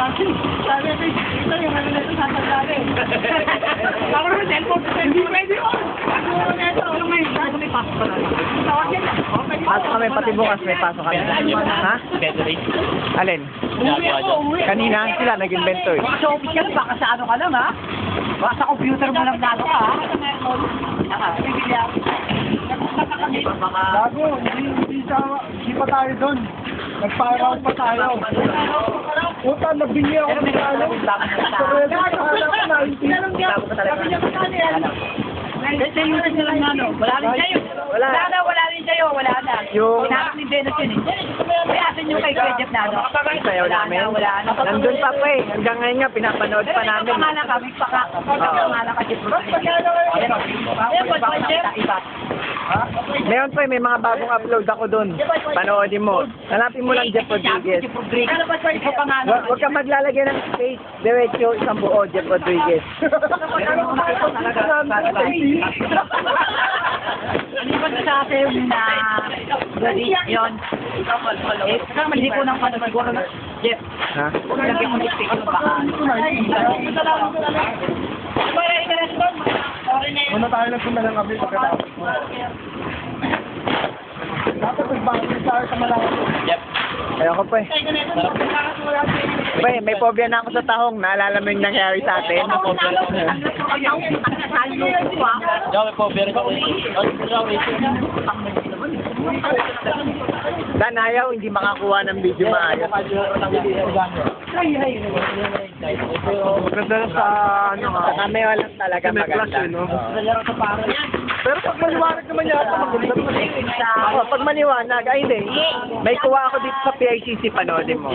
Sabi ko, ito yung ano na ito sasablari. Ako naman, cellphone. Hindi pwede yun. Ako na ito. May pasok pa naman. Tawag yan. Pasok kami, pati bukas may pasok kami. Ha? Alin? Kanina sila nag-invento eh. Baka sa office ka, baka sa ano ka lang ha? Baka sa computer mo lang nalo ka ha? Bago, hindi pa tayo doon. Nag-fire pa tayo. Puta, nabingi ako ng ano. Sorry, akala ko Kasi yung isa lang na, no? Wala rin sa'yo. Wala rin sa'yo. Wala na. Yung- Hinapit ni Venus yun eh. Kaya atin yung kay Jeff na, no? Sayaw namin. Wala na. Nandun pa pa eh. Hanggang ngayon nga, pinapanood pa namin. Pangalan ka, may paka. Pangalan ka, Jeff. Jeff. Meron pa eh, may mga bagong upload ako dun. Panoodin mo. Hanapin mo lang Jeff Rodriguez. Ano ba sa ikaw pangalan? Huwag ka maglalagay ng space. Diretso, isang buo, Jeff Rodriguez. Ano ba sa atin na gadi yun? Eh, kaya hindi ko nang pano siguro na Jeff. Ha? Lagyan mo ng stick ng baka. Muna tayo nagpunta ng kape pagkatapos mo. Dapat nagbago tayo sa malaki. Ayoko pa eh. Bay, may phobia na ako sa tahong. Naalala mo yung nangyari sa atin? Dan ayaw, hindi makakuha ng video maayos. Maganda sa ano ha. Sa camera lang talaga May flash maganda. eh, no? Oo. Pero pag maliwanag naman yata, maganda pa rin. Oo, pag maliwanag, ay hindi. May kuha ako dito sa PICC, panoodin mo.